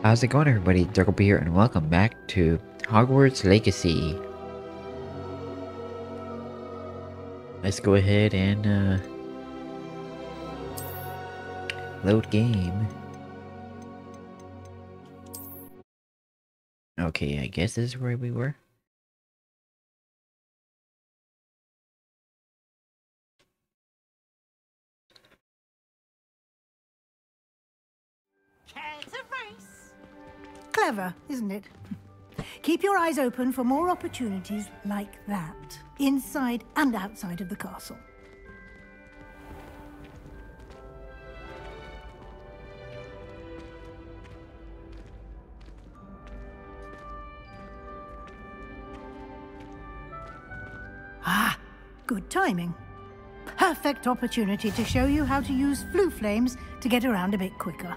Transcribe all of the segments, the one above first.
How's it going, everybody? Darkle here, and welcome back to Hogwarts Legacy. Let's go ahead and load game. Okay, I guess this is where we were. Clever, isn't it? Keep your eyes open for more opportunities like that, inside and outside of the castle. Ah, good timing. Perfect opportunity to show you how to use flue flames to get around a bit quicker.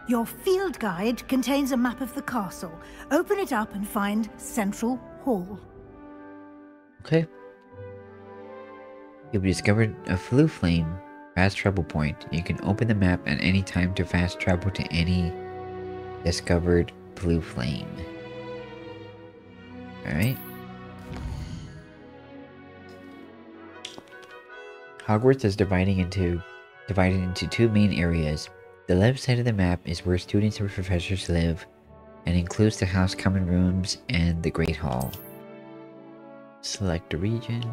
Your field guide contains a map of the castle. Open it up and find Central Hall. Okay. You've discovered a flue flame fast travel point. You can open the map at any time to fast travel to any discovered flue flame. Alright. Hogwarts is divided into two main areas. The left side of the map is where students and professors live, and includes the house common rooms and the Great Hall. Select a region.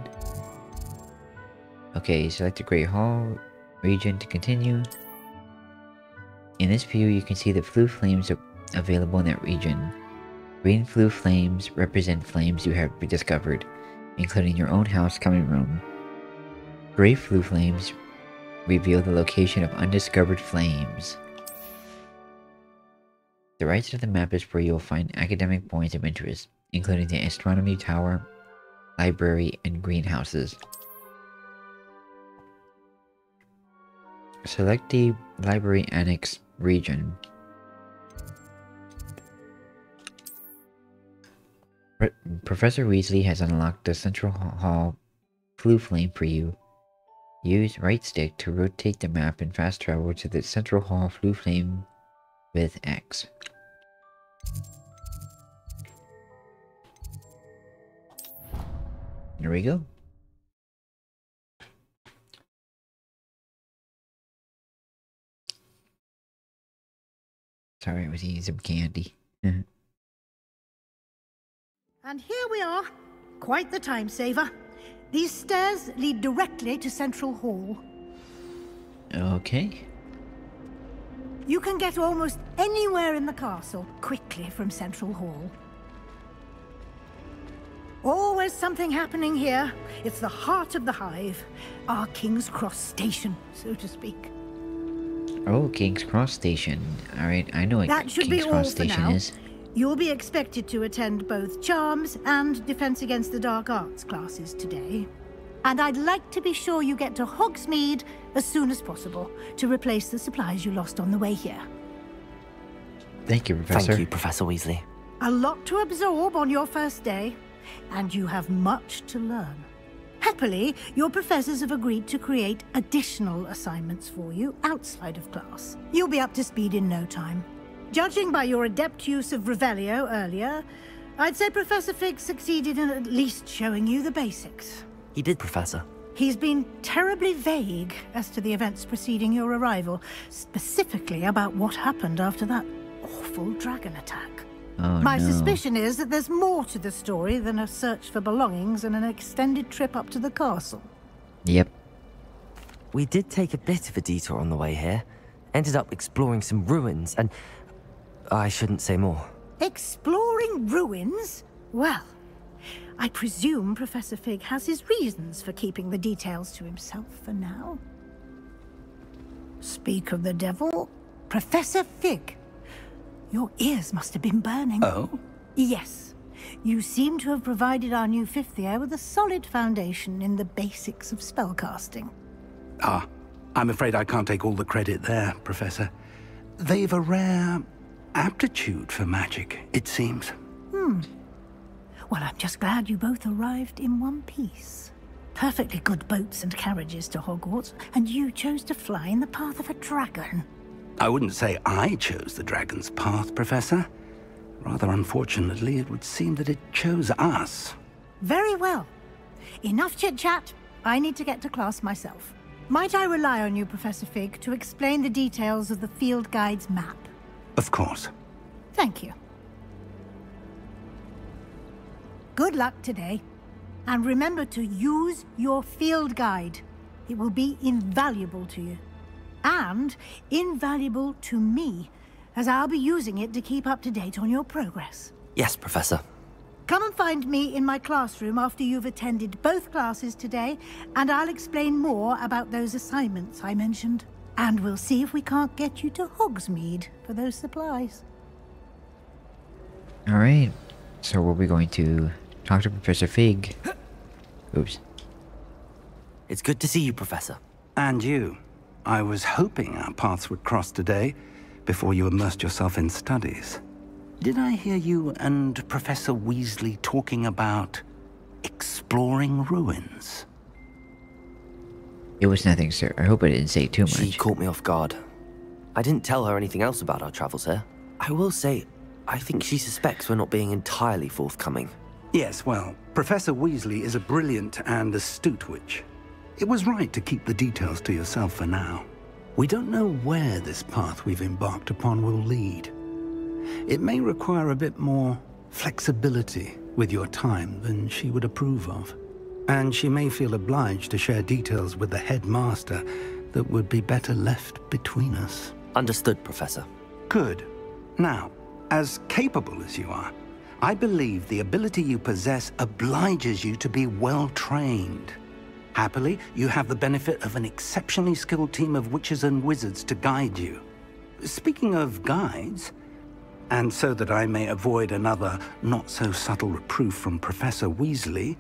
Okay, select the Great Hall region to continue. In this view, you can see the flue flames available in that region. Green flue flames represent flames you have discovered, including your own house common room. Gray flue flames reveal the location of undiscovered flames. The right side of the map is where you'll find academic points of interest, including the astronomy tower, library, and greenhouses. Select the library annex region. Professor Weasley has unlocked the Central Hall flue flame for you. Use right stick to rotate the map and fast travel to the Central Hall flue flame with X. There we go. Sorry, I was eating some candy. And here we are. Quite the time saver. These stairs lead directly to Central Hall. Okay. You can get almost anywhere in the castle quickly from Central Hall. Always something happening here. It's the heart of the hive. Our King's Cross station, so to speak. Oh, King's Cross Station. Alright, I know what King's Cross Station is. You'll be expected to attend both Charms and Defense Against the Dark Arts classes today. And I'd like to be sure you get to Hogsmeade as soon as possible to replace the supplies you lost on the way here. Thank you, Professor. Thank you, Professor Weasley. A lot to absorb on your first day, and you have much to learn. Happily, your professors have agreed to create additional assignments for you outside of class. You'll be up to speed in no time. Judging by your adept use of Revelio earlier, I'd say Professor Fig succeeded in at least showing you the basics. He did, Professor. He's been terribly vague as to the events preceding your arrival, specifically about what happened after that awful dragon attack. Oh, My no. suspicion is that there's more to the story than a search for belongings and an extended trip up to the castle. Yep. We did take a bit of a detour on the way here. Ended up exploring some ruins and... I shouldn't say more. Exploring ruins? Well, I presume Professor Fig has his reasons for keeping the details to himself for now. Speak of the devil, Professor Fig. Your ears must have been burning. Oh? Yes. You seem to have provided our new fifth year with a solid foundation in the basics of spellcasting. Ah, I'm afraid I can't take all the credit there, Professor. They've a rare aptitude for magic, it seems. Well, I'm just glad you both arrived in one piece. Perfectly good boats and carriages to Hogwarts, and you chose to fly in the path of a dragon. I wouldn't say I chose the dragon's path, Professor. Rather unfortunately, it would seem that it chose us. Very well. Enough chit-chat. I need to get to class myself. Might I rely on you, Professor Fig, to explain the details of the field guide's map? Of course. Thank you. Good luck today. And remember to use your field guide. It will be invaluable to you. And invaluable to me, as I'll be using it to keep up to date on your progress. Yes, Professor. Come and find me in my classroom after you've attended both classes today, and I'll explain more about those assignments I mentioned. And we'll see if we can't get you to Hogsmeade for those supplies. Alright, so we'll be going to talk to Professor Fig. Oops. It's good to see you, Professor. And you. I was hoping our paths would cross today, before you immersed yourself in studies. Did I hear you and Professor Weasley talking about exploring ruins? It was nothing, sir. I hope I didn't say too much. She caught me off guard. I didn't tell her anything else about our travels here. I will say, I think she suspects we're not being entirely forthcoming. Yes, well, Professor Weasley is a brilliant and astute witch. It was right to keep the details to yourself for now. We don't know where this path we've embarked upon will lead. It may require a bit more flexibility with your time than she would approve of. And she may feel obliged to share details with the headmaster that would be better left between us. Understood, Professor. Good. Now, as capable as you are, I believe the ability you possess obliges you to be well trained. Happily, you have the benefit of an exceptionally skilled team of witches and wizards to guide you. Speaking of guides, and so that I may avoid another not-so-subtle reproof from Professor Weasley,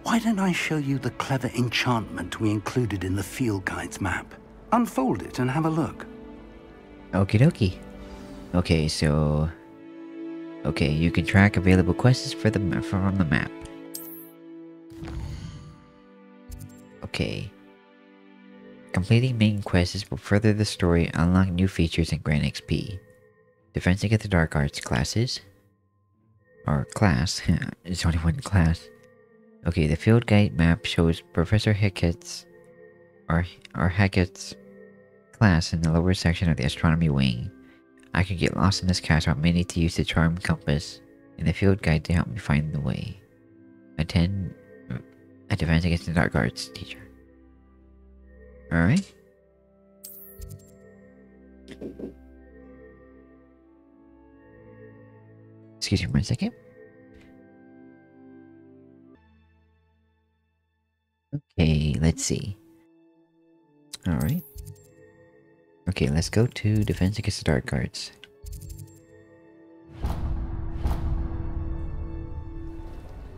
why don't I show you the clever enchantment we included in the field guide's map? Unfold it and have a look. Okie dokie. Okay, so... Okay, you can track available quests from the map. Okay. Completing main quests will further the story, unlock new features, and grant XP. Defense Against the Dark Arts classes. Or class. There's only one class. Okay, the field guide map shows Professor Hackett's Hackett's class in the lower section of the astronomy wing. I could get lost in this castle. I may need to use the charm compass in the field guide to help me find the way. Attend a Defense Against the Dark Arts teacher. Alright. Excuse me 1 second. Okay, let's see. Alright. Okay, let's go to Defense Against the Dark Arts.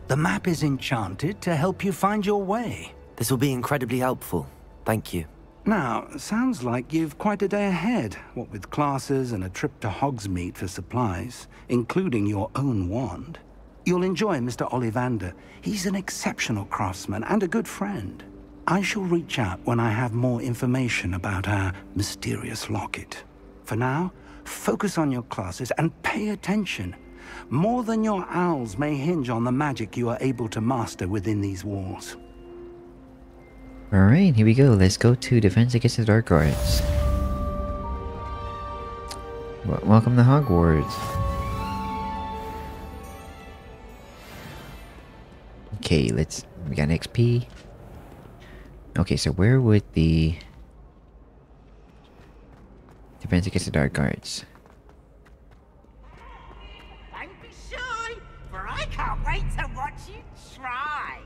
The map is enchanted to help you find your way. This will be incredibly helpful. Thank you. Now, sounds like you've quite a day ahead, what with classes and a trip to Hogsmeade for supplies, including your own wand. You'll enjoy Mr. Ollivander. He's an exceptional craftsman and a good friend. I shall reach out when I have more information about our mysterious locket. For now, focus on your classes and pay attention. More than your owls may hinge on the magic you are able to master within these walls. Alright, here we go. Let's go to Defense Against the Dark Arts. Welcome to Hogwarts. Okay, we got an XP. Okay, so where would the Defense Against the Dark Arts? Don't be shy, for I can't wait to watch you try.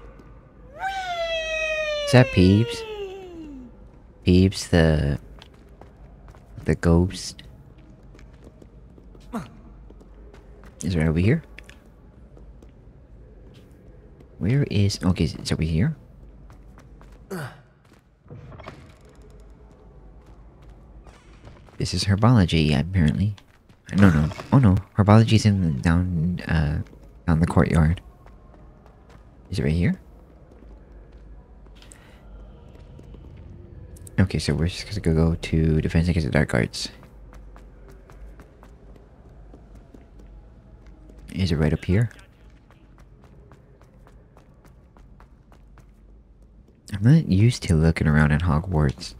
Is that Peeves? Peeves, the ghost. Is it over here? Where is... Okay, it's over here. This is herbology, apparently. No. Oh no, herbology's in the, down the courtyard. Is it right here? Okay, so we're just gonna go to Defense Against the Dark Arts. Is it right up here? I'm not used to looking around at Hogwarts.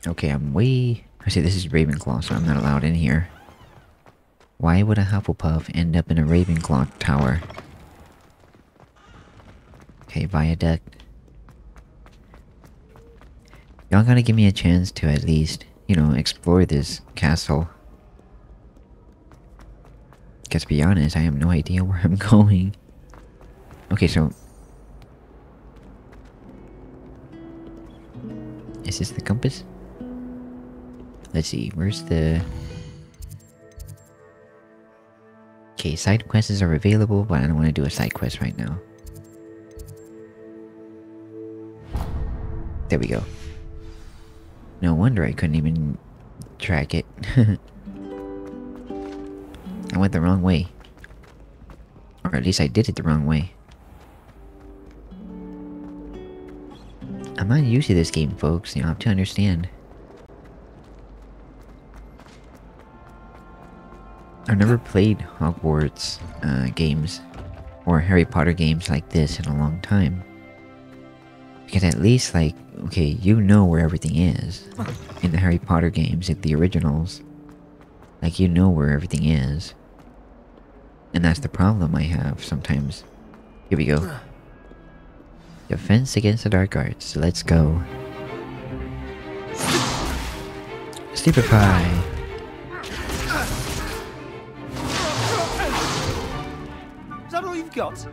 Okay, I see this is Ravenclaw, so I'm not allowed in here. Why would a Hufflepuff end up in a Ravenclaw tower? Okay, viaduct. Y'all gotta give me a chance to at least, you know, explore this castle. Because to be honest, I have no idea where I'm going. Okay, so... is this the compass? Let's see, where's the... Okay, side quests are available, but I don't want to do a side quest right now. There we go. No wonder I couldn't even track it. I went the wrong way. Or at least I did it the wrong way. I'm not used to this game, folks. You have to understand. I've never played Hogwarts games or Harry Potter games like this in a long time. Because at least, like, okay, you know where everything is. In the Harry Potter games, in the originals. Like, you know where everything is. And that's the problem I have sometimes. Here we go. Defense against the dark arts. Let's go. Stupefy. Is that all you've got?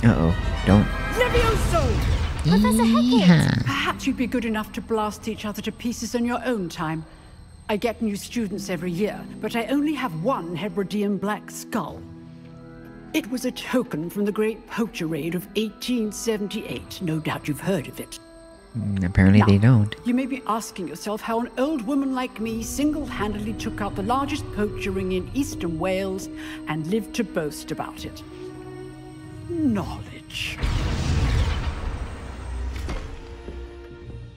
Uh-oh. Don't... LEVIOOSO! Professor Hecate! Yeah. Perhaps you'd be good enough to blast each other to pieces in your own time. I get new students every year, but I only have one Hebridean black skull. It was a token from the Great Poacher Raid of 1878. No doubt you've heard of it. Apparently Now, they don't. You may be asking yourself how an old woman like me single-handedly took out the largest poacher ring in eastern Wales and lived to boast about it. Knowledge.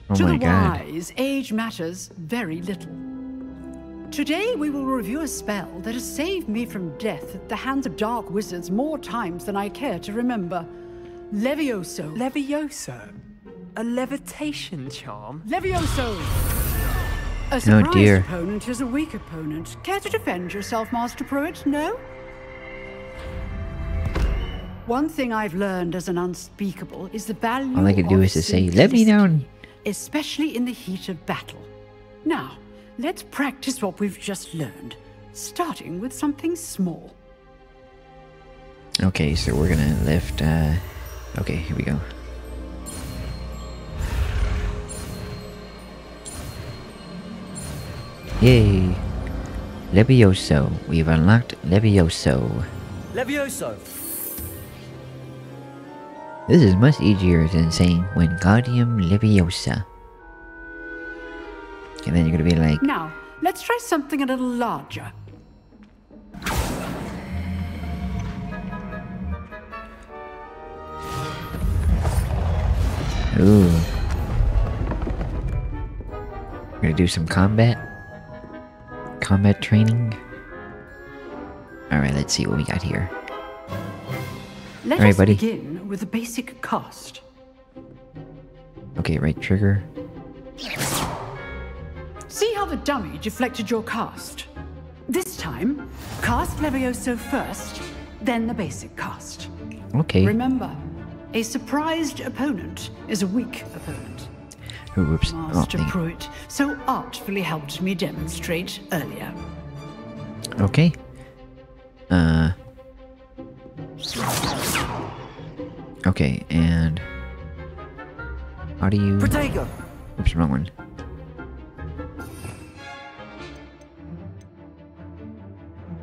Oh To my the god. wise, age matters very little. Today we will review a spell that has saved me from death at the hands of dark wizards more times than I care to remember. LEVIOOSO. Levioso? A levitation charm? LEVIOOSO! A surprised dear. opponent is a weak opponent. Care to defend yourself, Master Pruitt? No? One thing I've learned as an unspeakable is the value All I can do of is to say, "Let me down." especially in the heat of battle. Now, let's practice what we've just learned, starting with something small. Okay, so we're gonna lift, okay, here we go. Yay! Levioso. We've unlocked Levioso. Levioso! This is much easier than saying Wingardium Leviosa. And then you're gonna be like, Now, let's try something a little larger. ooh. We're gonna do some combat. Combat training. Alright, let's see what we got here. Let All right, us buddy. begin with a basic cast. Okay, right trigger. See how the dummy deflected your cast? This time, cast Levioso first, then the basic cast. Okay. Remember, a surprised opponent is a weak opponent. Oh, whoops. Oh, Master dang it. Pruitt so artfully helped me demonstrate earlier. Okay. Okay, and... how do you... Protego! Oops, wrong one.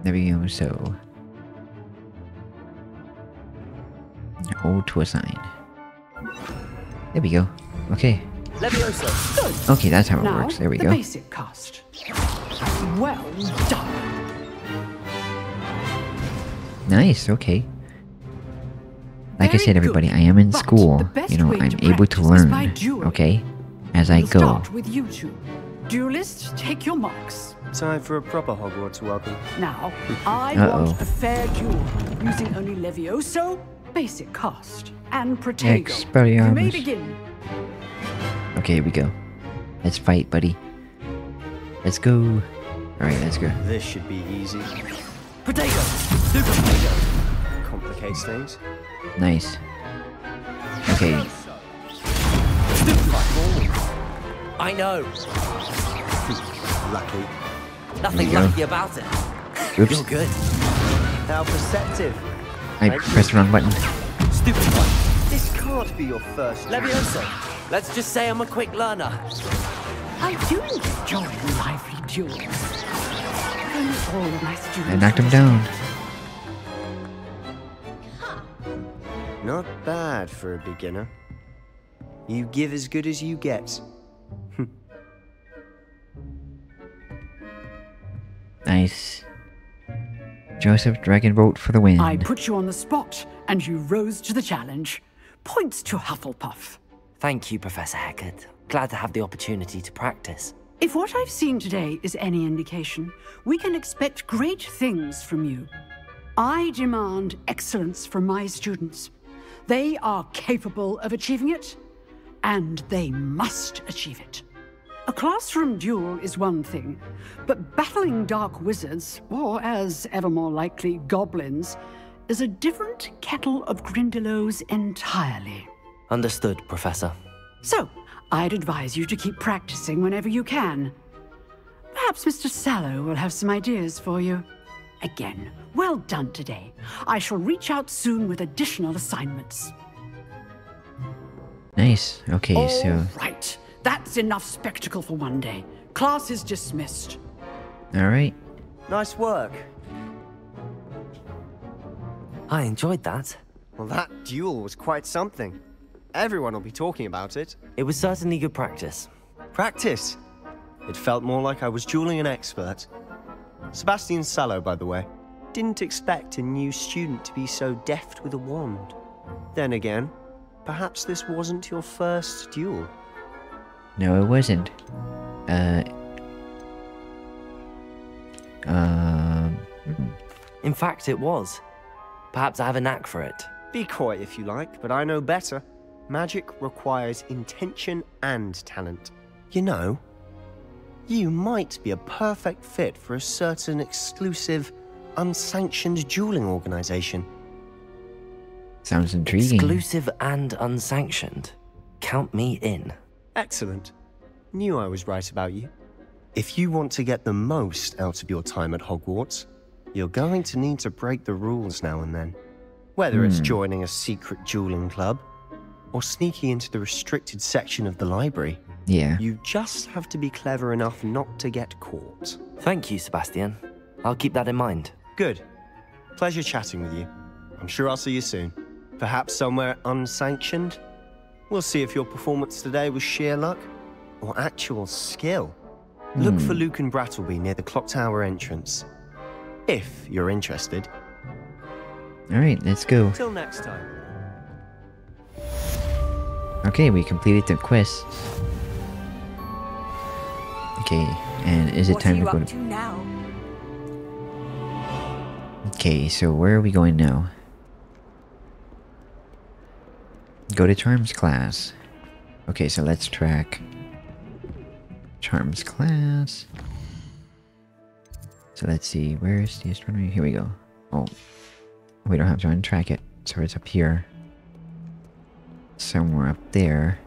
There we go, so... hold to assign. There we go. Okay. Levioso! Okay, that's how it Now, works. There we the go. basic cast. Well done. Nice, okay. Like I said, everybody, I am in school. You know, I'm able to learn. Okay, as I go. Start with you two. Duelists, take your marks. Time for a proper Hogwarts welcome. Now, I want a fair duel using only Levioso, basic cast, and Protego. You may begin. Okay, here we go. Let's fight, buddy. Let's go. Alright, let's go. This should be easy. Potato! Super potato! Complicates things. Nice. Okay. I know. Lucky. Nothing lucky about it. Oops. You're good. How perceptive. I pressed the wrong button. Stupid one. This can't be your first. Levioso. Let's just say I'm a quick learner. I do enjoy lively duels. All of my students I knocked him down. Not bad for a beginner. You give as good as you get. Nice. Joseph Dragonbolt for the win. I put you on the spot, and you rose to the challenge. Points to Hufflepuff. Thank you, Professor Hecat. Glad to have the opportunity to practice. If what I've seen today is any indication, we can expect great things from you. I demand excellence from my students. They are capable of achieving it, and they must achieve it. A classroom duel is one thing, but battling dark wizards, or as ever more likely, goblins, is a different kettle of Grindylows entirely. Understood, Professor. So, I'd advise you to keep practicing whenever you can. Perhaps Mr. Sallow will have some ideas for you. Again, well done today. I shall reach out soon with additional assignments. Nice. Okay, so... All right. That's enough spectacle for one day. Class is dismissed. Alright. Nice work. I enjoyed that. Well, that duel was quite something. Everyone will be talking about it. It was certainly good practice. Practice? It felt more like I was dueling an expert. Sebastian Sallow, by the way. Didn't expect a new student to be so deft with a wand. Then again, perhaps this wasn't your first duel. No, it wasn't. In fact, it was. Perhaps I have a knack for it. Be coy if you like, but I know better. Magic requires intention and talent. You know, you might be a perfect fit for a certain exclusive, unsanctioned dueling organization. Sounds intriguing. Exclusive and unsanctioned. Count me in. Excellent. Knew I was right about you. If you want to get the most out of your time at Hogwarts, you're going to need to break the rules now and then. Whether it's joining a secret dueling club, or sneaking into the restricted section of the library. Yeah. You just have to be clever enough not to get caught. Thank you, Sebastian. I'll keep that in mind. Good. Pleasure chatting with you. I'm sure I'll see you soon. Perhaps somewhere unsanctioned? We'll see if your performance today was sheer luck or actual skill. Look for Luke and Brattleby near the clock tower entrance. If you're interested. Alright, let's go. Till next time. Okay, we completed the quest. Okay, and is it time to go to... now? Okay, so where are we going now? Go to Charms class. Okay, so let's track Charms class. So let's see, where's the astronomy? Here we go. Oh, we don't have to untrack it, so it's up here. Somewhere up there.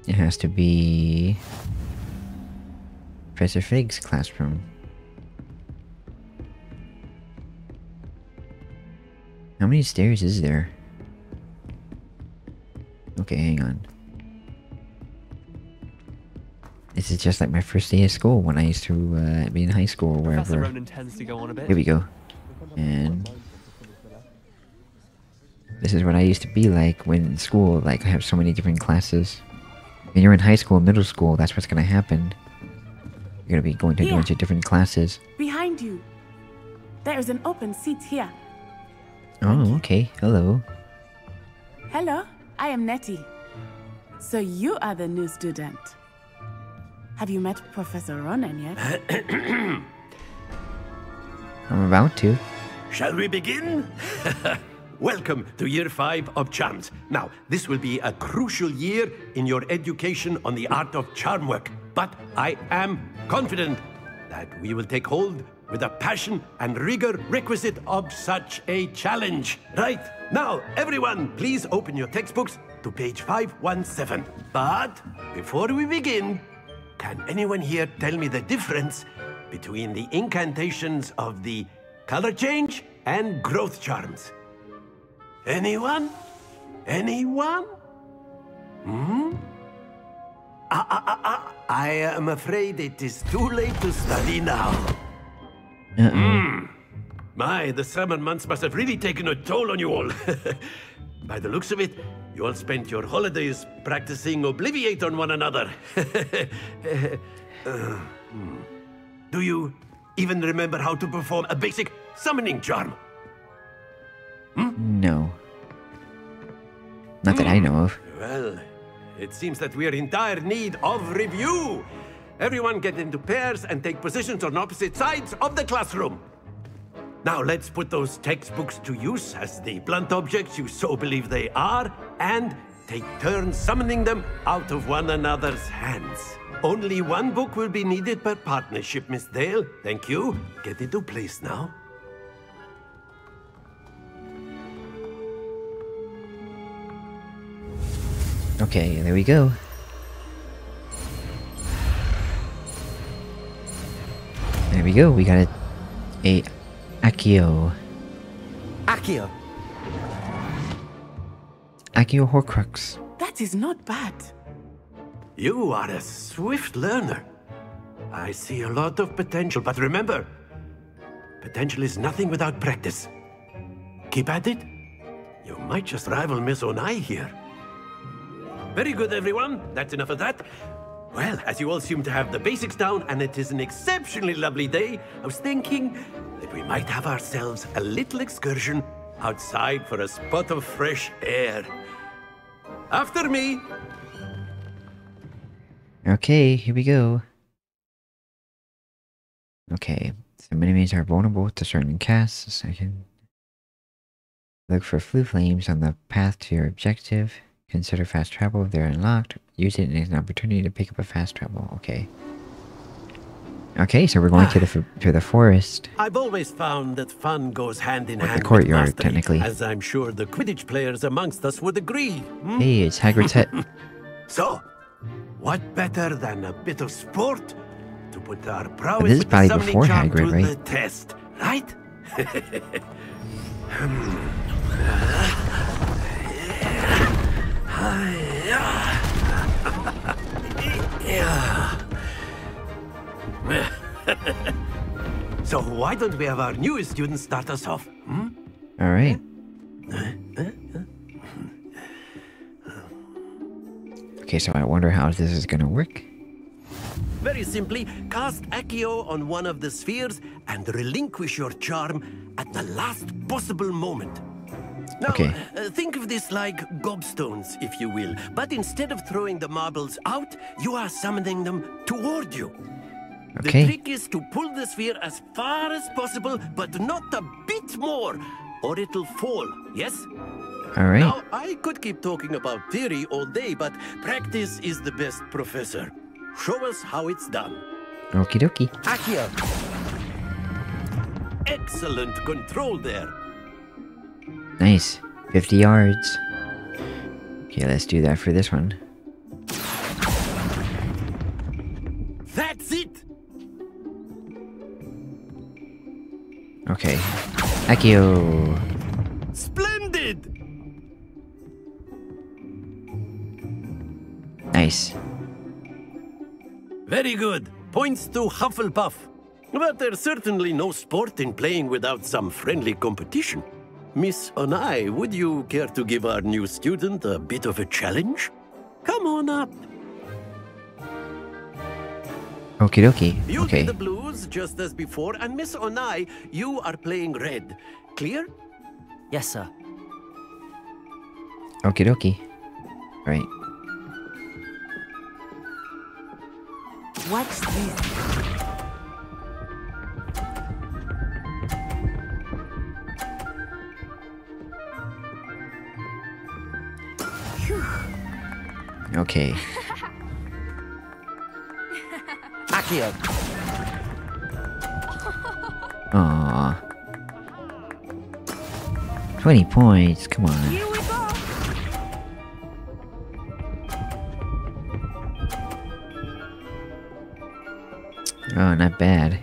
It has to be Professor Fig's classroom. How many stairs is there? Okay, hang on. This is just like my first day of school when I used to be in high school or wherever. Professor Ronan tends to go on a bit. Here we go. And this is what I used to be like when in school. Like, I have so many different classes. When you're in high school, middle school, that's what's gonna happen. You're gonna be going to a bunch of different classes. Behind you. There is an open seat here. Oh, okay. Hello. Hello, I am Nettie. So you are the new student. Have you met Professor Ronan yet? I'm about to. Shall we begin? Welcome to Year 5 of Charms. Now, this will be a crucial year in your education on the art of charm work. But I am confident that we will take hold with the passion and rigor requisite of such a challenge. Right, now, everyone, please open your textbooks to page 517. But before we begin, can anyone here tell me the difference between the incantations of the color change and growth charms? Anyone? Anyone? I am afraid it is too late to study now. My, the summer months must have really taken a toll on you all. By the looks of it, you all spent your holidays practicing Obliviate on one another. Do you even remember how to perform a basic summoning charm? No. Not that I know of. Well, it seems that we are in dire need of review. Everyone get into pairs and take positions on opposite sides of the classroom. Now let's put those textbooks to use as the blunt objects you so believe they are, and take turns summoning them out of one another's hands. Only one book will be needed per partnership, Miss Dale. Thank you. Get into place now. Okay, there we go. There we go. We got a Accio. Accio! Accio Horcrux. That is not bad. You are a swift learner. I see a lot of potential, but remember, potential is nothing without practice. Keep at it. You might just rival Miss Onai here. Very good, everyone. That's enough of that. Well, as you all seem to have the basics down, and it is an exceptionally lovely day, I was thinking that we might have ourselves a little excursion outside for a spot of fresh air. After me! Okay, here we go. Okay, some enemies are vulnerable to certain casts. I can look for flue flames on the path to your objective. Consider fast travel if they're unlocked. Use it as an opportunity to pick up a fast travel. Okay. Okay, so we're going to the forest. I've always found that fun goes hand in hand the courtyard, with mastery, technically. as I'm sure the Quidditch players amongst us would agree. Hey, it's Hagrid's hut. So, what better than a bit of sport to put our But prowess this is with the probably summoning before charm Hagrid, to right? the test, right? So why don't we have our newest student start us off? All right. Okay, so I wonder how this is gonna work. Very simply, cast Accio on one of the spheres and relinquish your charm at the last possible moment. Now, Okay. Think of this like gobstones, if you will. But instead of throwing the marbles out, you are summoning them toward you. Okay. The trick is to pull the sphere as far as possible, but not a bit more, or it'll fall, yes? All right. Now, I could keep talking about theory all day, but practice is the best professor. Show us how it's done. Okie dokie. Accio! Excellent control there. Nice. 50 yards. Okay, let's do that for this one. That's it! Okay. Accio. Splendid! Nice. Very good. Points to Hufflepuff. But there's certainly no sport in playing without some friendly competition. Miss Onai, would you care to give our new student a bit of a challenge? Come on up. Okie dokie. You'll Okay. be the blues just as before, and Miss Onai, you are playing red. Clear? Yes, sir. Okie dokie. Right. Watch this. Okay. Accio. Aww. 20 points. Come on. Here we go. Oh, not bad.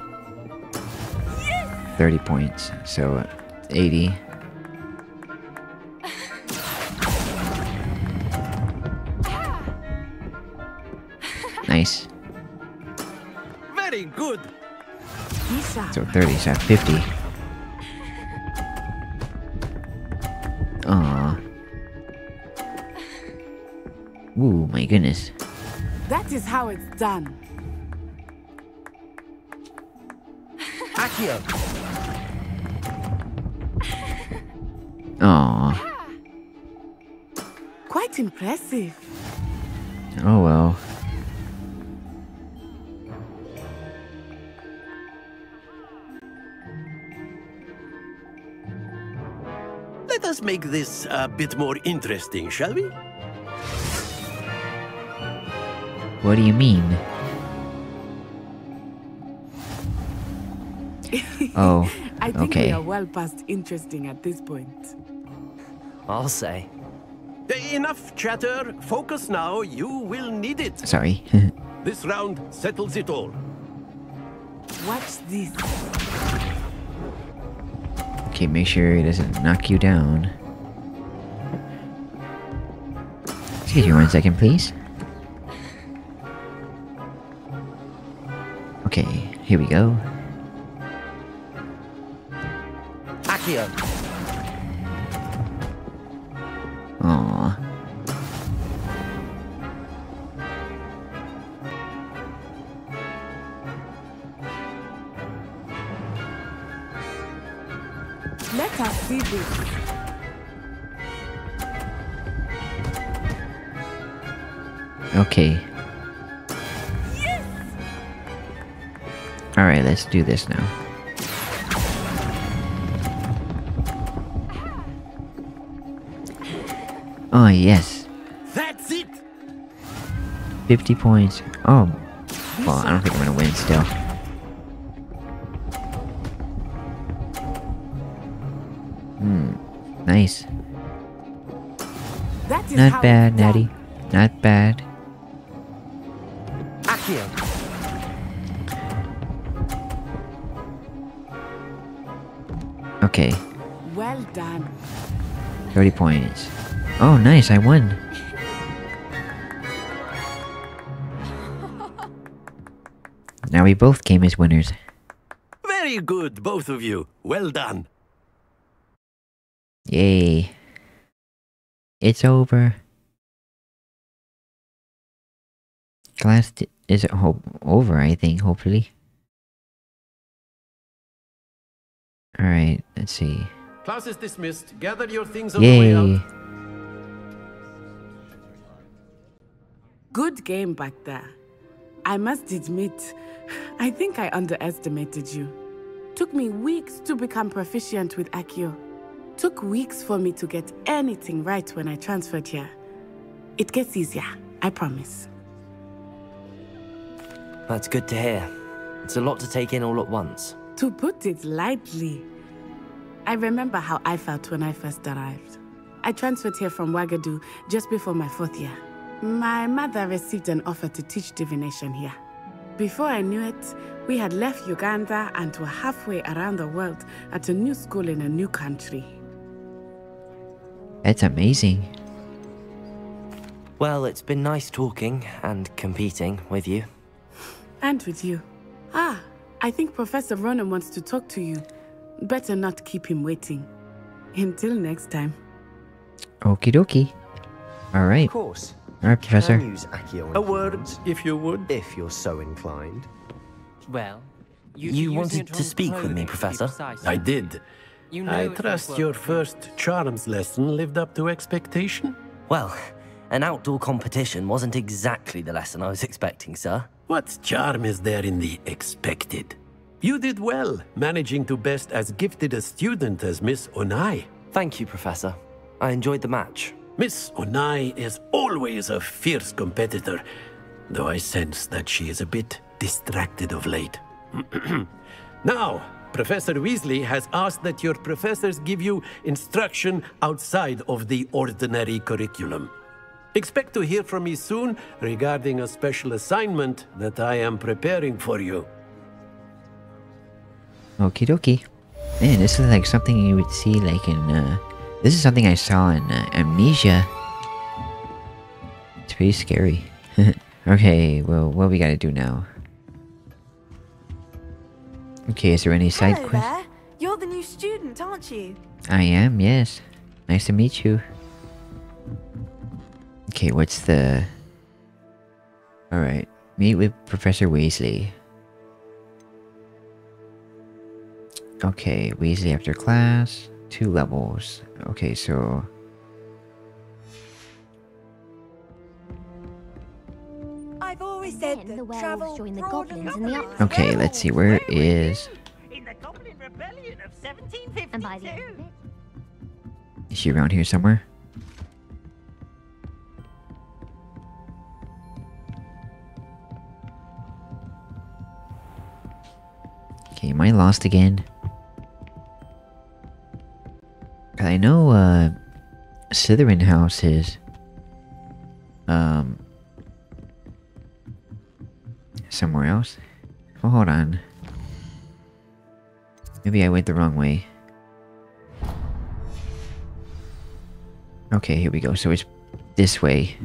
30 points. So 80. Nice. Very good. So 30, so 50. Aww. Ooh, my goodness. That is how it's done. Accio. Aww. Quite impressive. Oh well. Let us make this a bit more interesting, shall we? What do you mean? Oh, I think okay. we are well past interesting at this point. I'll say. Enough chatter. Focus now. You will need it. Sorry. This round settles it all. Watch this. Okay, make sure it doesn't knock you down. Excuse me 1 second, please. Okay, here we go. Accio. Aww. Let us see this. Okay. Alright, let's do this now. Oh, yes. That's it. 50 points. Oh. Well, I don't think I'm gonna win still. Nice. That is Not how bad, it's done. Natty. Not bad. Accio. Okay. Well done. 30 points. Oh, nice. I won. Now we both came as winners. Very good, both of you. Well done. Yay. It's over. Class is over, I think, hopefully. Alright, let's see. Class is dismissed. Gather your things on the way Yay. out. Good game back there. I must admit, I think I underestimated you. Took me weeks to become proficient with Accio. Took weeks for me to get anything right when I transferred here. It gets easier, I promise. That's good to hear. It's a lot to take in all at once. To put it lightly, I remember how I felt when I first arrived. I transferred here from Ouagadougou just before my 4th year. My mother received an offer to teach divination here. Before I knew it, we had left Uganda and were halfway around the world at a new school in a new country. That's amazing. Well, it's been nice talking and competing with you. And with you. Ah, I think Professor Ronan wants to talk to you. Better not keep him waiting. Until next time. Okie dokie. Alright. Of course. Alright, Professor. Can use Accio A word, influence, if you would. if you're so inclined. Well, you wanted to speak with me, Professor? I did. I trust your first charms lesson lived up to expectation? Well, an outdoor competition wasn't exactly the lesson I was expecting, sir. What charm is there in the expected? You did well, managing to best as gifted a student as Miss Onai. Thank you, Professor. I enjoyed the match. Miss Onai is always a fierce competitor, though I sense that she is a bit distracted of late. Now, Professor Weasley has asked that your professors give you instruction outside of the ordinary curriculum. Expect to hear from me soon regarding a special assignment that I am preparing for you. Okie dokie. Man, this is like something you would see like in, this is something I saw in Amnesia. It's pretty scary. Okay, well, what we gotta do now? Okay, is there any side quests? Hello there. You're the new student, aren't you? I am, yes. Nice to meet you. Okay, what's the... Alright, meet with Professor Weasley. Okay, Weasley after class. 2 levels. Okay, so... I've always said that the travel werewolves join the broadens goblins and the horizons. Okay, let's see, where is... In the Goblin Rebellion of 1752. And by the end of it, Is she around here somewhere? Okay, am I lost again? 'Cause I know, Slytherin house is... somewhere else? Oh, hold on. Maybe I went the wrong way. Okay, here we go. So it's this way.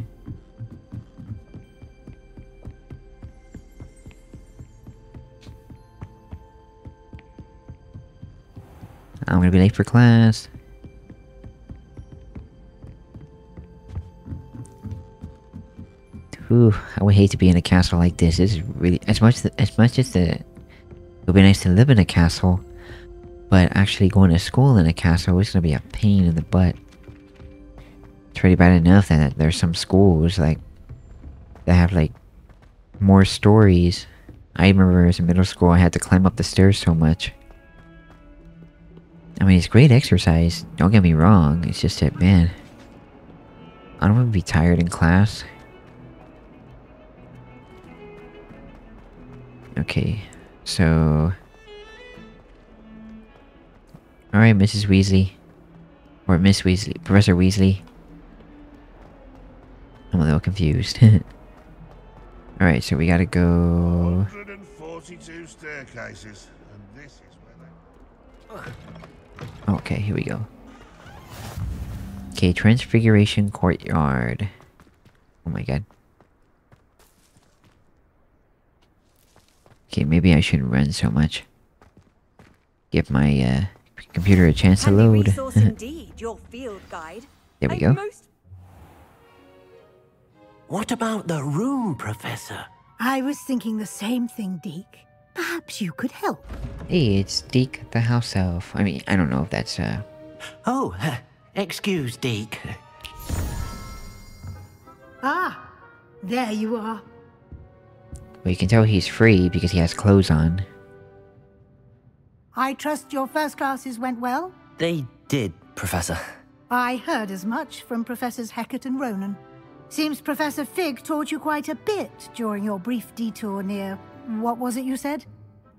I'm gonna be late for class. Ooh, I would hate to be in a castle like this. This is really as much as it would be nice to live in a castle, but actually going to school in a castle is gonna be a pain in the butt. It's pretty bad enough that there's some schools like that have like more stories. I remember as in middle school I had to climb up the stairs so much. I mean, it's great exercise, don't get me wrong, it's just that, man, I don't want to be tired in class. Okay, so... Alright, Mrs. Weasley. Or Miss Weasley, Professor Weasley. I'm a little confused. Alright, so we gotta go... 142 staircases, and this is where they... Okay, here we go. Okay, Transfiguration Courtyard. Oh my god. Okay, maybe I shouldn't run so much. Give my computer a chance to load. Resource indeed, your field guide. There we go. What about the room, Professor? I was thinking the same thing, Deke. Perhaps you could help. Hey, it's Deke the house elf. I mean, I don't know if that's Oh, excuse, Deke. Ah, there you are. well, you can tell he's free because he has clothes on. I trust your first classes went well? They did, Professor. I heard as much from Professors Hecat and Ronan. Seems Professor Fig taught you quite a bit during your brief detour near... what was it you said?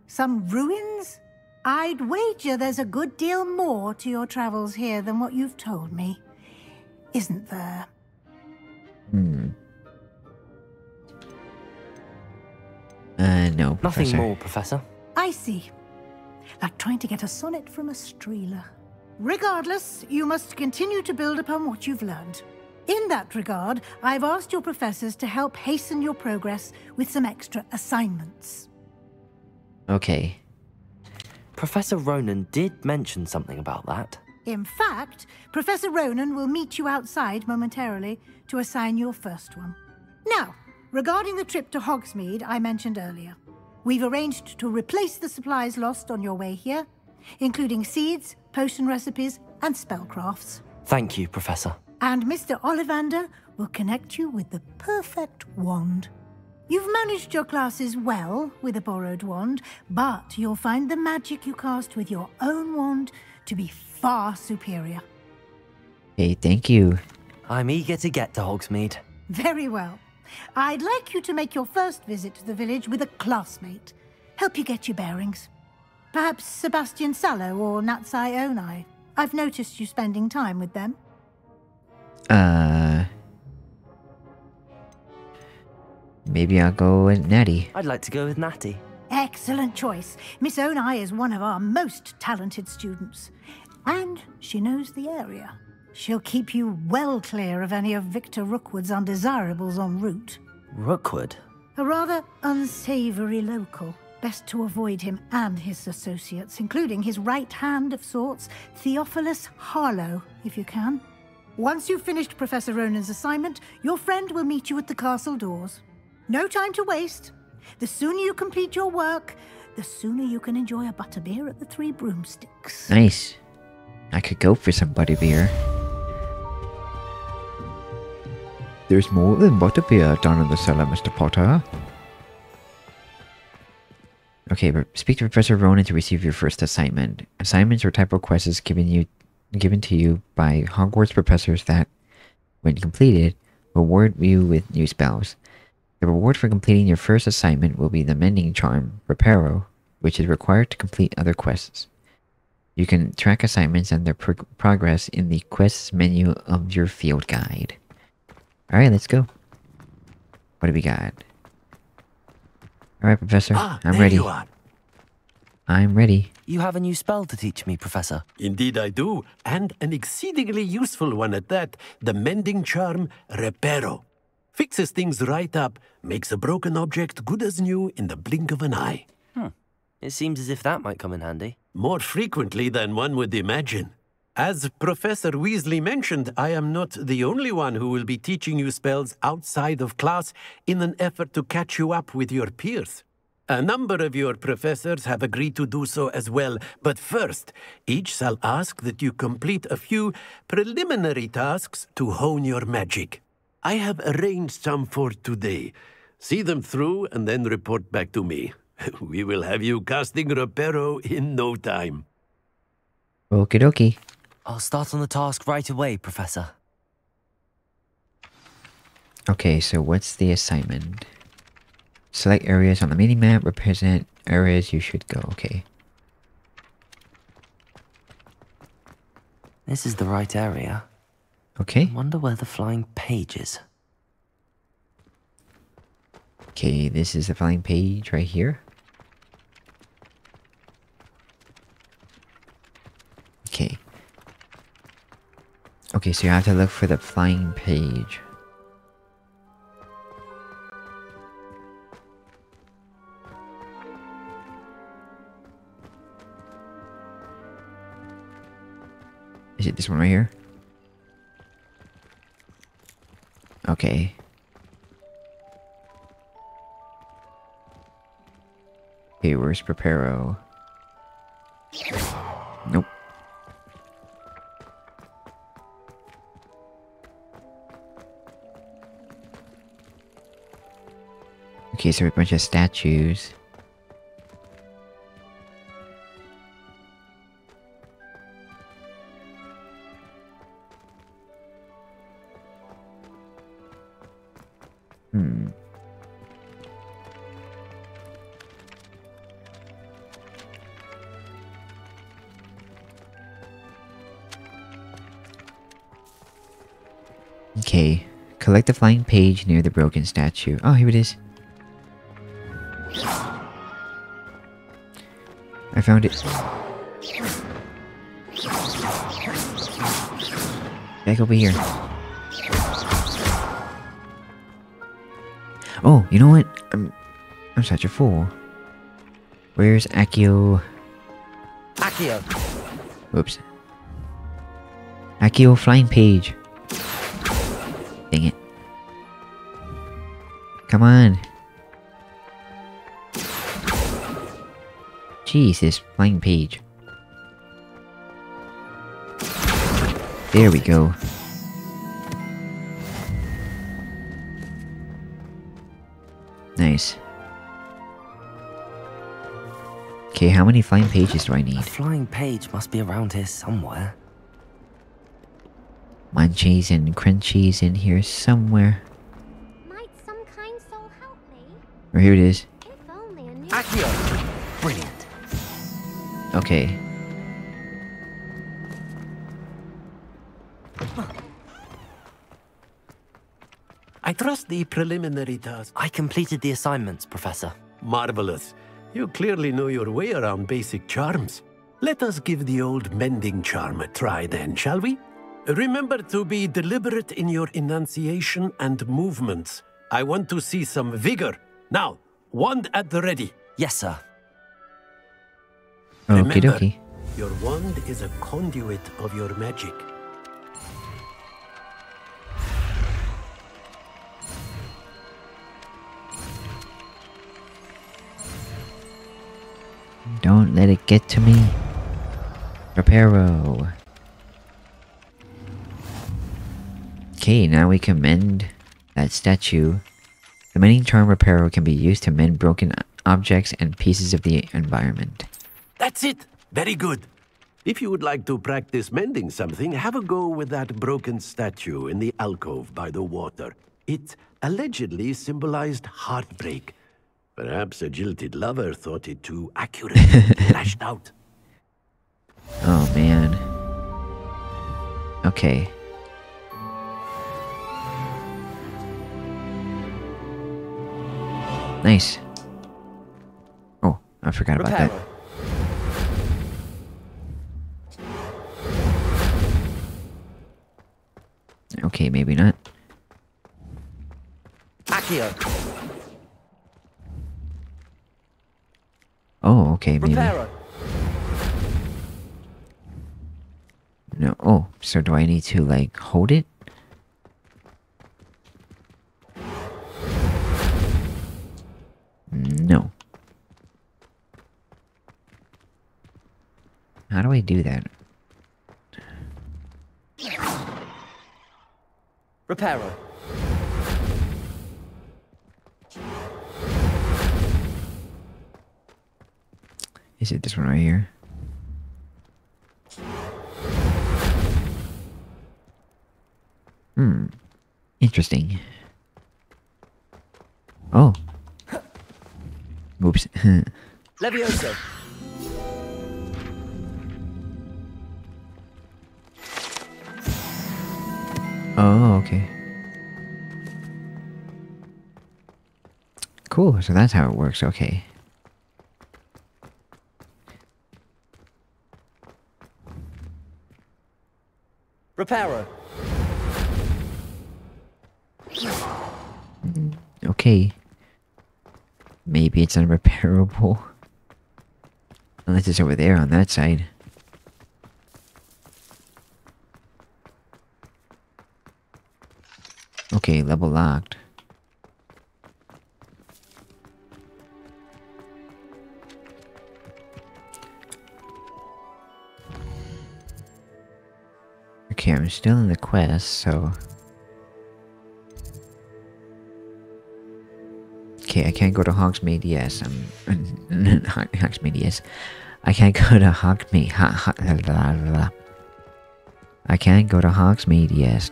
Some ruins? I'd wager there's a good deal more to your travels here than what you've told me. Isn't there? No, Professor. Nothing more, Professor. I see. Like trying to get a sonnet from a streeler. Regardless, you must continue to build upon what you've learned. In that regard, I've asked your professors to help hasten your progress with some extra assignments. Okay. Professor Ronan did mention something about that. In fact, Professor Ronan will meet you outside momentarily to assign your first one. Now, regarding the trip to Hogsmeade I mentioned earlier. We've arranged to replace the supplies lost on your way here, including seeds, potion recipes, and spellcrafts. Thank you, Professor. And Mr. Ollivander will connect you with the perfect wand. You've managed your classes well with a borrowed wand, but you'll find the magic you cast with your own wand to be far superior. Hey, thank you. I'm eager to get to Hogsmeade. Very well. I'd like you to make your first visit to the village with a classmate. Help you get your bearings. Perhaps Sebastian Sallow or Natsai Onai. I've noticed you spending time with them. Maybe I'll go with Natty. I'd like to go with Natty. Excellent choice. Miss Onai is one of our most talented students. And she knows the area. She'll keep you well clear of any of Victor Rookwood's undesirables en route. Rookwood? A rather unsavory local. Best to avoid him and his associates, including his right hand of sorts, Theophilus Harlow, if you can. Once you've finished Professor Ronan's assignment, your friend will meet you at the castle doors. No time to waste. The sooner you complete your work, the sooner you can enjoy a butterbeer at the Three Broomsticks. Nice. I could go for some butterbeer. There's more than butterbeer down in the cellar, Mr. Potter. Okay, but speak to Professor Ronan to receive your first assignment. Assignments are type of quests given to you by Hogwarts professors that, when completed, reward you with new spells. The reward for completing your first assignment will be the Mending Charm, Reparo, which is required to complete other quests. You can track assignments and their progress in the quests menu of your field guide. Alright, let's go. What do we got? Alright, Professor, I'm ready. You are. I'm ready. You have a new spell to teach me, Professor. Indeed I do, and an exceedingly useful one at that. The Mending Charm, Reparo. Fixes things right up, makes a broken object good as new in the blink of an eye. It seems as if that might come in handy. More frequently than one would imagine. As Professor Weasley mentioned, I am not the only one who will be teaching you spells outside of class in an effort to catch you up with your peers. A number of your professors have agreed to do so as well, but first, each shall ask that you complete a few preliminary tasks to hone your magic. I have arranged some for today. See them through and then report back to me. We will have you casting Reparo in no time. Okie dokie. I'll start on the task right away, Professor. Okay, so what's the assignment? Select areas on the mini-map, represent areas you should go. Okay. This is the right area. Okay. I wonder where the flying page is. Okay, this is the flying page right here. Okay. Okay, so you have to look for the flying page. Is it this one right here? Okay. Okay, where's Preparo? Nope. Okay, so a bunch of statues. Okay, collect the flying page near the broken statue. Oh, here it is. I found it. Back over here. Oh, you know what? I'm such a fool. Where's Accio? Accio! Whoops. Accio flying page. Dang it. Jeez, this flying page. There we go. Nice. Okay, how many flying pages do I need? A flying page must be around here somewhere. Munchies and crunchies in here somewhere. Might some kind soul help me? Or here it is. If only a new Accio! Brilliant. Okay. I trust the preliminary task. I completed the assignments, Professor. Marvelous. You clearly know your way around basic charms. Let us give the old mending charm a try then, shall we? Remember to be deliberate in your enunciation and movements. I want to see some vigor. Now, wand at the ready. Yes, sir. Okie Remember, dokie. your wand is a conduit of your magic. Don't let it get to me. Reparo. Okay, now we can mend that statue. The mending charm Reparo can be used to mend broken objects and pieces of the environment. That's it. Very good. If you would like to practice mending something, have a go with that broken statue in the alcove by the water. It allegedly symbolized heartbreak. Perhaps a jilted lover thought it too accurate and lashed out. Oh man. Okay. Nice. Oh, I forgot about that. Okay, maybe not. Accio! Oh, okay, maybe. Reparo. No. Oh, so do I need to, like, hold it? No. How do I do that? Reparo. Is it this one right here? Interesting. Oh. Oops. Levioso. Oh, okay. Cool, so that's how it works, okay. Reparo. Okay. Maybe it's unrepairable. Unless it's over there on that side. Okay, level locked. Okay, I'm still in the quest, so... Okay, I can't go to Hogsmeade, yes. Hogsmeade, yes. I can't go to Hogsmeade. I can't go to Hogsmeade, yes.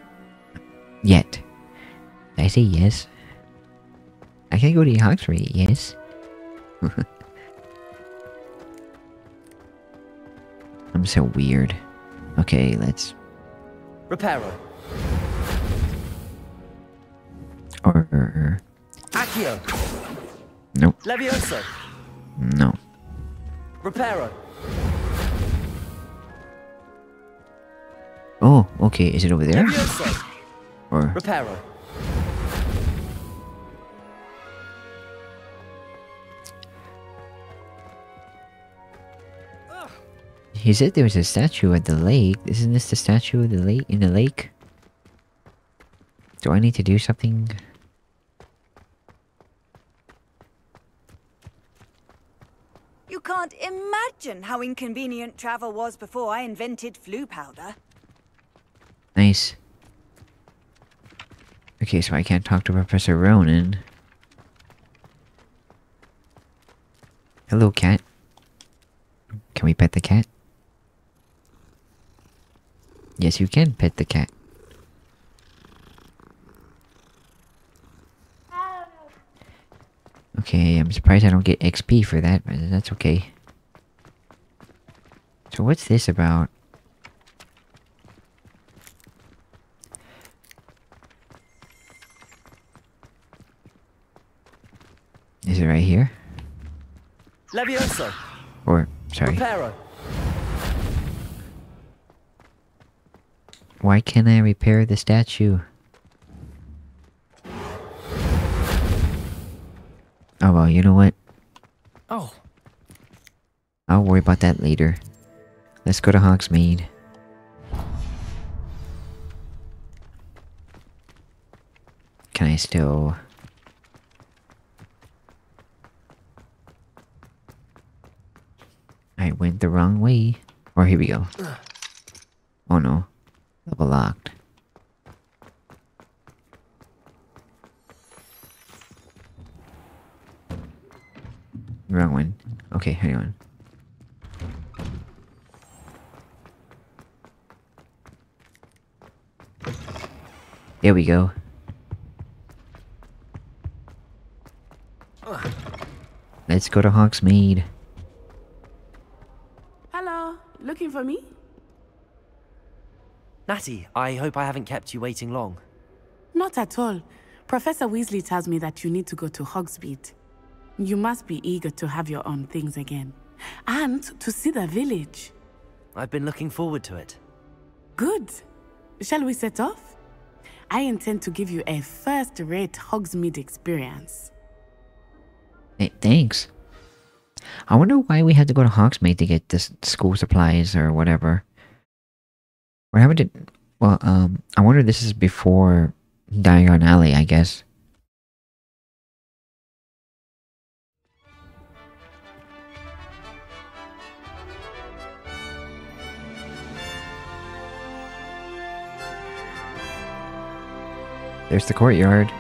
Yet. Did I say yes? I can't go to Hogsmeade, yes. I'm so weird. Okay, let's... Reparo. Or... Accio. Nope. Levioso. No. Reparo. Oh, okay. Is it over there? Levioso. Or... Reparo. He said there was a statue at the lake. Isn't this the statue of the lake in the lake? Do I need to do something? You can't can't imagine how inconvenient travel was before I invented flu powder. Nice. Okay, so I can't talk to Professor Ronan. Hello, cat. Can we pet the cat? Yes, you can pet the cat. Okay, I'm surprised I don't get XP for that, but that's okay. So what's this about? Is it right here? LEVIOOSO. Or, sorry. Reparo. Why can't I repair the statue? Oh well, you know what? Oh. I'll worry about that later. Let's go to Hogsmeade. Can I still... I went the wrong way. Or here we go. Oh no. Level locked. Wrong one. Okay, hang on. There we go. Let's go to Hogsmeade. Hello, looking for me? Natty, I hope I haven't kept you waiting long. Not at all. Professor Weasley tells me that you need to go to Hogsmeade. You must be eager to have your own things again. And to see the village. I've been looking forward to it. Good. Shall we set off? I intend to give you a first-rate Hogsmeade experience. Hey, thanks. I wonder why we had to go to Hogsmeade to get this school supplies or whatever. What happened to... Well, I wonder if this is before Diagon Alley, I guess. There's the courtyard.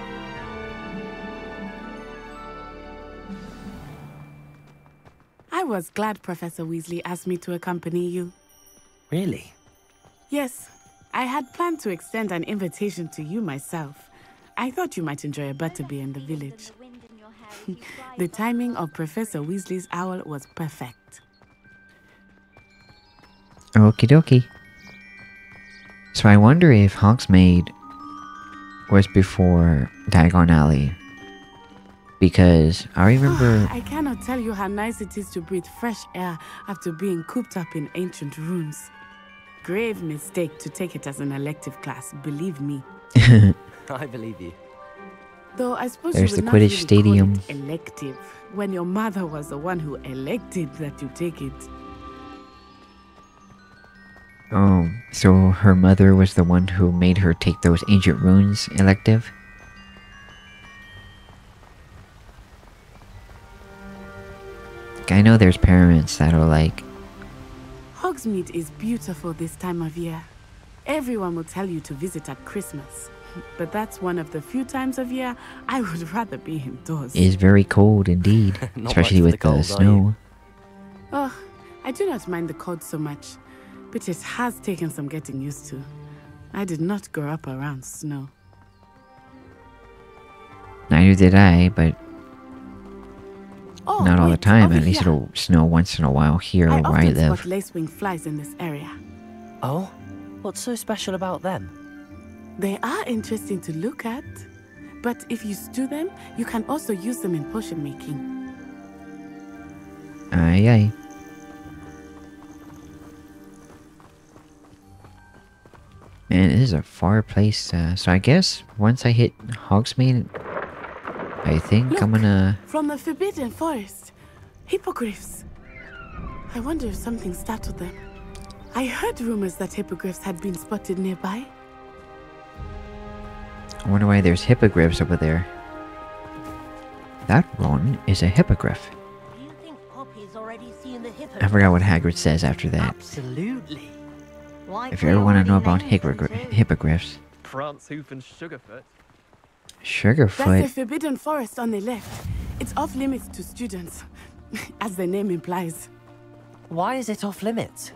I was glad Professor Weasley asked me to accompany you. Really? Yes, I had planned to extend an invitation to you myself. I thought you might enjoy a butterbeer in the village. The timing of Professor Weasley's owl was perfect. Okie dokie. So I wonder if Hogsmeade was before Diagon Alley. Because I remember... I cannot tell you how nice it is to breathe fresh air after being cooped up in ancient rooms. Grave mistake to take it as an elective class, believe me. I believe you. Though I suppose There's you the would Quidditch not really Stadium. call it elective, when your mother was the one who elected that you take it. Oh, so her mother was the one who made her take those ancient runes elective? I know there's parents that are like... Hogsmeade is beautiful this time of year. Everyone will tell you to visit at Christmas. But that's one of the few times of year I would rather be indoors. It is very cold indeed, especially with the snow. Oh, I do not mind the cold so much, but it has taken some getting used to. I did not grow up around snow. Neither did I, but Oh, not all the wait, time. over At least here. it'll snow once in a while here I where I often live. spot lacewing flies in this area. Oh? What's so special about them? They are interesting to look at, but if you stew them, you can also use them in potion making. Aye aye. Man, this is a far place, so I guess once I hit Hogsmeade, I think Look, I'm gonna... From the Forbidden Forest, hippogriffs. I wonder if something startled them. I heard rumors that hippogriffs had been spotted nearby. I wonder why there's hippogriffs over there. That one is a hippogriff. Do you think Poppy's already I forgot what Hagrid says after that. Absolutely. If you ever want to know about hippogriffs. Prance Hoof and Sugarfoot. That's the Sugarfoot? forbidden forest on the left. It's off limits to students, as the name implies. Why is it off limits?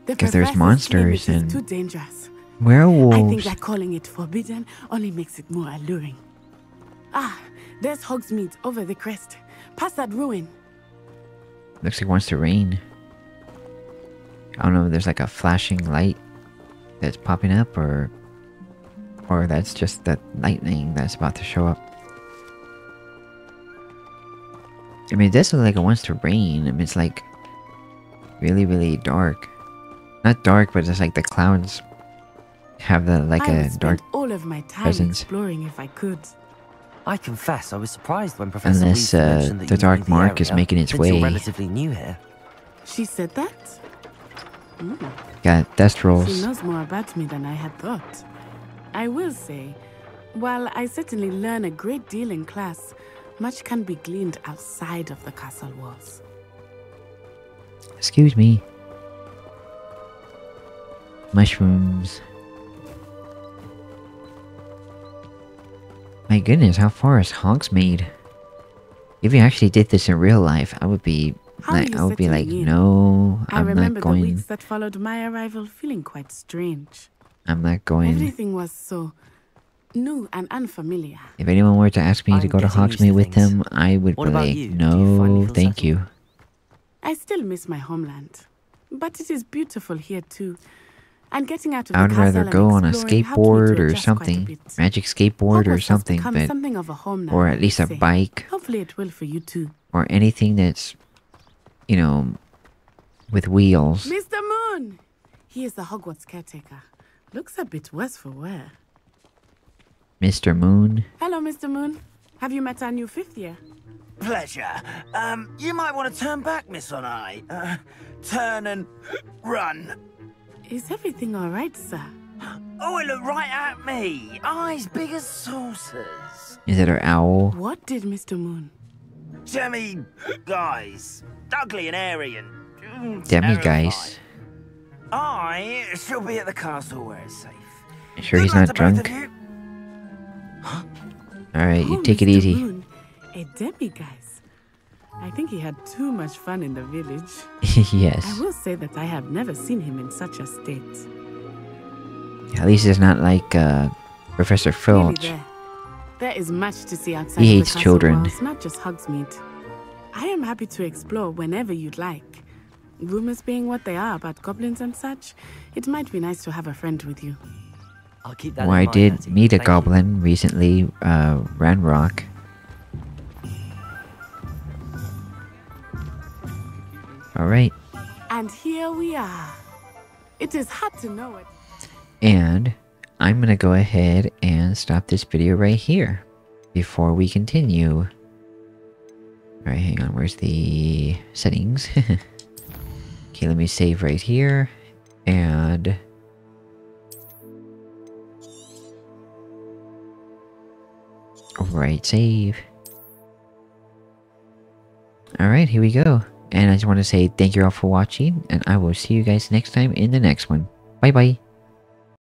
Because there's monsters It's too and dangerous. werewolves. I think that calling it forbidden only makes it more alluring. Ah, there's Hogsmeade over the crest. Past that ruin. Looks like it wants to rain. I don't know if there's like a flashing light that's popping up or that's just that lightning that's about to show up. I mean, it does look like it wants to rain. I mean, it's like really, really dark. Not dark, but it's like the clouds have the like I a would spend dark all of my time presence. exploring if I could. I confess, I was surprised when Professor Unless Weasley mentioned that the you dark knew the mark is area, making its since way. You're relatively new here. She said that? Got dust She rolls. knows more about me than I had thought. I will say, while I certainly learn a great deal in class, much can be gleaned outside of the castle walls. Excuse me. Mushrooms. My goodness, how far is Hogsmeade? If you actually did this in real life, I would be How are like, you I would be like, settling in? no, I I'm remember not going. the weeks that followed my arrival feeling quite strange. I'm not going. Everything was so new and unfamiliar. If anyone were to ask me to go to getting used to Hogsmeade with things. them, I would What be about like, you? Do you finally no, feel thank settled? you. I still miss my homeland, but it is beautiful here too. And getting out of I the would castle rather and go on a exploring helped me skateboard to or adjust quite a something, bit. magic skateboard or Hogwarts has something, become but something of a home now, or I at least a would say. bike Hopefully it will for you too. or anything that's, you know, with wheels. Mr. Moon! He is the Hogwarts caretaker. Looks a bit worse for wear. Mr. Moon. Hello, Mr. Moon. Have you met our new fifth year? Pleasure. You might want to turn back, Miss Onai. Turn and run. Is everything all right, sir? Oh, it looked right at me. Eyes big as saucers. Is it our owl? What did Mr. Moon? Demi guys. Ugly and airy and Demi terrifying. guys. I shall be at the castle where it's safe. You sure he's Good luck not to both of drunk? you. Alright, you Oh, take it Mr. easy. Moon, a demi-guise. I think he had too much fun in the village. Yes. I will say that I have never seen him in such a state. At least it's not like Professor Nearly Filch. there. There is much to see outside He of hates the castle children. walls, not just Hogsmeade. I am happy to explore whenever you'd like. Rumors being what they are about goblins and such, it might be nice to have a friend with you. I'll keep that Well, in I mind, did Auntie. meet a Thank you. goblin recently, Ranrock. Alright, And here we are. It is hard to know it. and I'm gonna go ahead and stop this video right here before we continue. Alright, hang on, where's the settings? Okay, let me save right here, and... Alright, save. Alright, here we go. And I just want to say thank you all for watching, and I will see you guys next time in the next one. Bye bye.